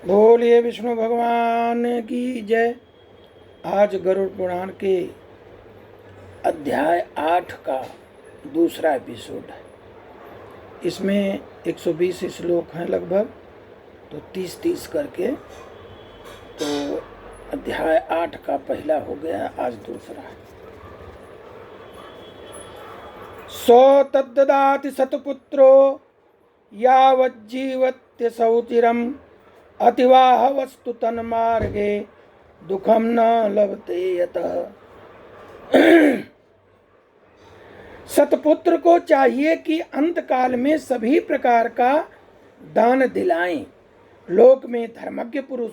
बोलिए विष्णु भगवान की जय। आज गरुड़ पुराण के अध्याय 8 का दूसरा एपिसोड है। इसमें 120 श्लोक हैं लगभग, तो 30-30 करके। तो अध्याय 8 का पहला हो गया, आज दूसरा है। सो तद्ददाति सतपुत्रो यावज्जीवत्य सौचिरम अतिवाह वस्तु तन्मार्गे दुखम न लभते यतः। सतपुत्र को चाहिए कि अंत काल में सभी प्रकार का दान दिलाएं। लोक में धर्मज्ञ पुरुष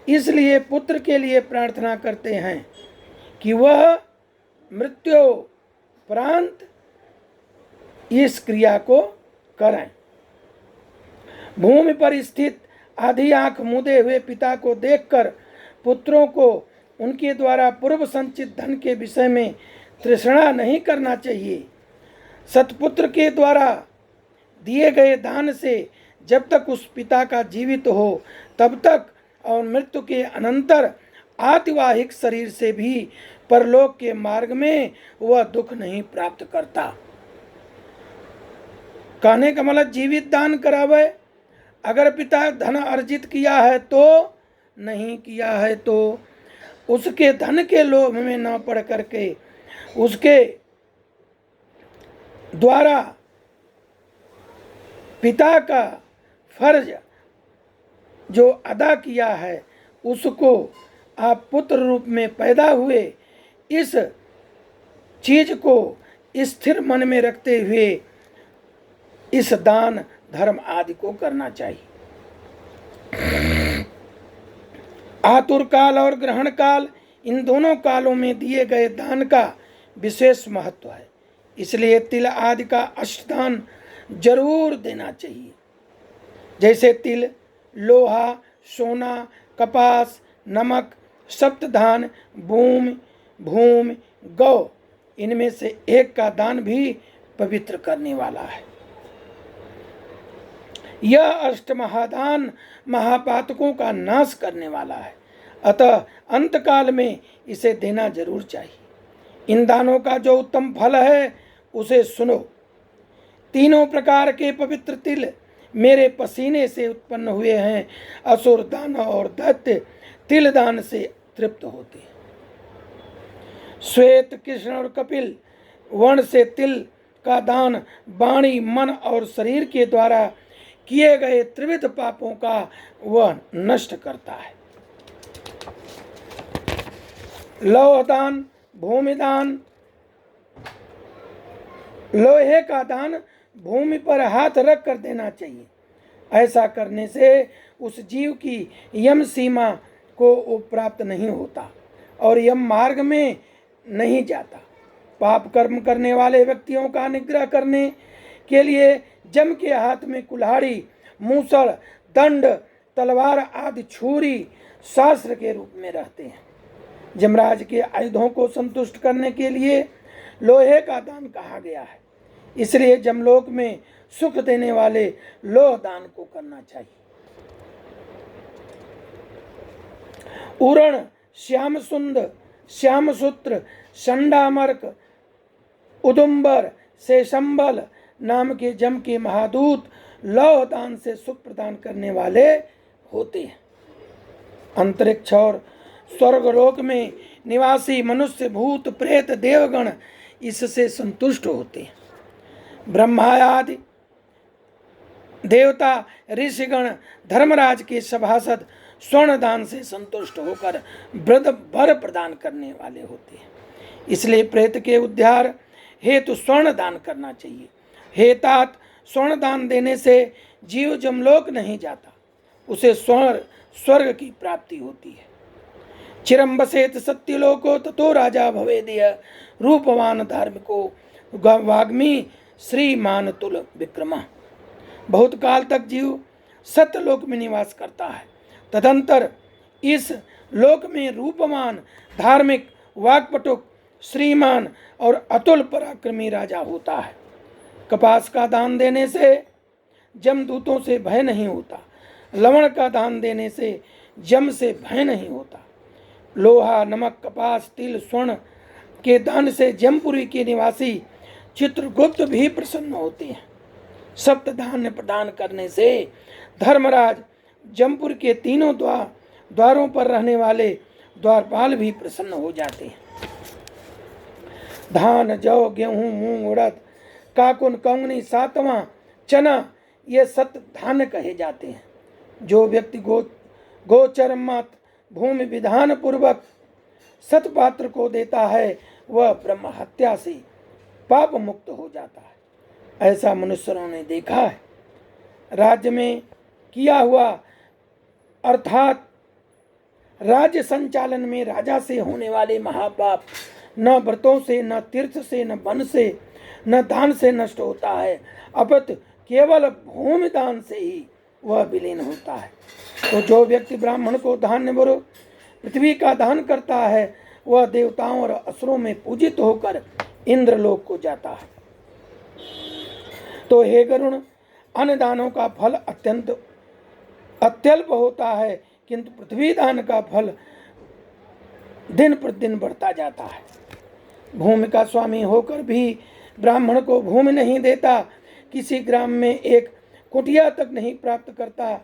इसलिए पुत्र के लिए प्रार्थना करते हैं कि वह मृत्युपरांत इस क्रिया को करें। भूमि पर स्थित आधी आंख मूंदे हुए पिता को देखकर पुत्रों को उनके द्वारा पूर्व संचित धन के विषय में तृष्णा नहीं करना चाहिए। सतपुत्र के द्वारा दिए गए दान से जब तक उस पिता का जीवित हो तब तक और मृत्यु के अनंतर आतिवाहिक शरीर से भी परलोक के मार्ग में वह दुख नहीं प्राप्त करता। कहने का मतलब जीवित दान करावे। अगर पिता धन अर्जित किया है तो, नहीं किया है तो उसके धन के लोभ में न पड़ करके उसके द्वारा पिता का फर्ज जो अदा किया है उसको आप पुत्र रूप में पैदा हुए इस चीज को स्थिर मन में रखते हुए इस दान धर्म आदि को करना चाहिए। आतुर काल और ग्रहण काल, इन दोनों कालों में दिए गए दान का विशेष महत्व है। इसलिए तिल आदि का अष्टदान जरूर देना चाहिए। जैसे तिल, लोहा, सोना, कपास, नमक, सप्तधान, भूमि, गौ, इनमें से एक का दान भी पवित्र करने वाला है। यह अष्टमहादान महापातकों का नाश करने वाला है, अतः अंतकाल में इसे देना जरूर चाहिए। इन दानों का जो उत्तम फल है उसे सुनो। तीनों प्रकार के पवित्र तिल मेरे पसीने से उत्पन्न हुए हैं। असुर, दानव और दैत्य तिल दान से तृप्त होते हैं। श्वेत, कृष्ण और कपिल वर्ण से तिल का दान वाणी, मन और शरीर के द्वारा किए गए त्रिविध पापों का वह नष्ट करता है। लौह दान, भूमि दान, लोहे का दान भूमि पर हाथ रख कर देना चाहिए। ऐसा करने से उस जीव की यम सीमा को वो प्राप्त नहीं होता और यम मार्ग में नहीं जाता। पाप कर्म करने वाले व्यक्तियों का निग्रह करने के लिए जम के हाथ में कुल्हाड़ी, मूसल, दंड, तलवार आदि छुरी शास्त्र के रूप में रहते हैं। जमराज के आयुधों को संतुष्ट करने के लिए लोहे का दान कहा गया है। इसलिए जमलोक में सुख देने वाले लोह दान को करना चाहिए। उरण, श्यामसुंद, श्यामसूत्र, संडामर्क, उदुम्बर, शेषंबल नाम के जम के महादूत लौह दान से सुख प्रदान करने वाले होते हैं। अंतरिक्ष और स्वर्गलोक में निवासी मनुष्य, भूत, प्रेत, देवगण इससे संतुष्ट होते हैं। ब्रह्मा आदि देवता, ऋषिगण धर्मराज के सभासद स्वर्ण दान से संतुष्ट होकर वृद्ध वर प्रदान करने वाले होते हैं। इसलिए प्रेत के उद्धार हेतु स्वर्ण दान करना चाहिए। हे तात, स्वर्ण दान देने से जीव जमलोक नहीं जाता, उसे स्वर्ग की प्राप्ति होती है। चिरम बसेत सत्यलोको ततो राजा भवेदिय रूपवान धार्मिको वाग्मी श्रीमान तुल विक्रम। बहुत काल तक जीव सत्यलोक में निवास करता है, तदंतर इस लोक में रूपवान, धार्मिक, वाक्पटुक, श्रीमान और अतुल पराक्रमी राजा होता है। कपास का दान देने से जमदूतों से भय नहीं होता, लवण का दान देने से जम से भय नहीं होता। लोहा, नमक, कपास, तिल, स्वर्ण के दान से जमपुरी के निवासी चित्रगुप्त भी प्रसन्न होते हैं। सप्त धान्य प्रदान करने से धर्मराज जमपुर के तीनों द्वारों पर रहने वाले द्वारपाल भी प्रसन्न हो जाते हैं। धान, जौ, गेहूं, मूंग, उड़द, काकुन, कंगनी, सातवां, चना ये सप्त धान्य कहे जाते हैं। जो व्यक्ति गोचर मत भूमि विधान पूर्वक सतपात्र को देता है वह ब्रह्म हत्या से पाप मुक्त हो जाता है। ऐसा मनुष्यों ने देखा है। राज्य में किया हुआ अर्थात राज्य संचालन में राजा से होने वाले महापाप न व्रतों से, न तीर्थ से, न वन से, न दान से नष्ट होता है, अपितु केवल भूमि दान से ही वह विलीन होता है। तो जो व्यक्ति ब्राह्मण को धान्य वरु पृथ्वी का दान करता है वह देवताओं और असुरों में पूजित होकर इंद्रलोक को जाता है। तो हे गरुण, अन्य दानों का फल अत्यल्प होता है, किंतु पृथ्वी दान का फल दिन प्रतिदिन बढ़ता जाता है। भूमि का स्वामी होकर भी ब्राह्मण को भूमि नहीं देता, किसी ग्राम में एक कुटिया तक नहीं प्राप्त करता,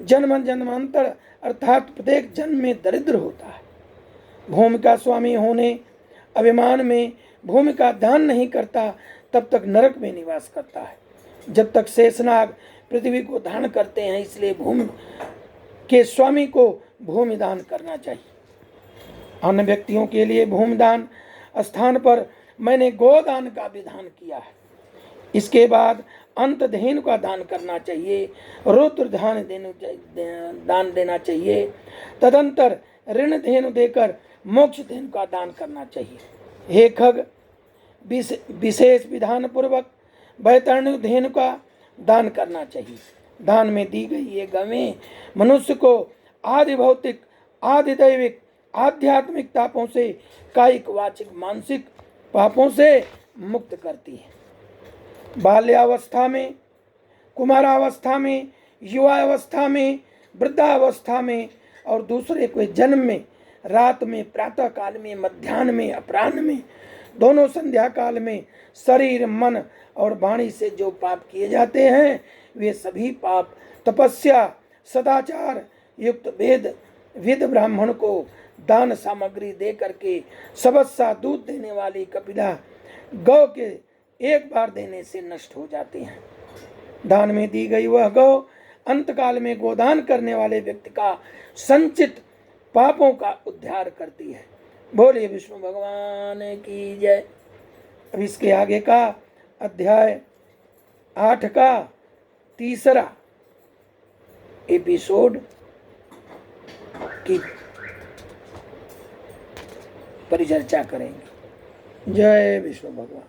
जन्म जन्मांतर अर्थात प्रत्येक जन्म में दरिद्र होता है। भूमि का स्वामी होने अभिमान में भूमि का दान नहीं करता, तब तक नरक में निवास करता है। जब तक शेषनाग पृथ्वी को धारण करते हैं, इसलिए भूमि के स्वामी को भूमि दान करना चाहिए। अन्य व्यक्तियों के लिए भूमि दान स्थान पर मैंने गोदान का विधान किया है। इसके बाद अंत धेनु का दान करना चाहिए, रुद्र दान देना चाहिए, तदंतर ऋण धेनु देकर मोक्ष धेनु का दान करना चाहिए। हे खग, विशेष विधान पूर्वक वैतरणी धेनु का दान करना चाहिए। दान में दी गई ये गवें मनुष्य को आदि भौतिक, आदि दैविक, आध्यात्मिक तापों से, कायिक, वाचिक, मानसिक पापों से मुक्त करती है। बाल्यावस्था में, कुमारावस्था में, युवावस्था में, वृद्धावस्था में और दूसरे कोई जन्म में, रात में, प्रातः काल में, मध्याह्न में, अपराह्न में, दोनों संध्या काल में शरीर, मन और वाणी से जो पाप किए जाते हैं वे सभी पाप तपस्या, सदाचार युक्त वेद ब्राह्मण को दान सामग्री दे करके सबस्सा दूध देने वाली कपिला गौ के एक बार देने से नष्ट हो जाते हैं। दान में दी गई वह गौ अंतकाल में गोदान करने वाले व्यक्ति का संचित पापों का उद्धार करती है। बोलिए विष्णु भगवान की जय। अब इसके आगे का अध्याय 8 का तीसरा एपिसोड की परिचर्चा करेंगे। जय विष्णु भगवान।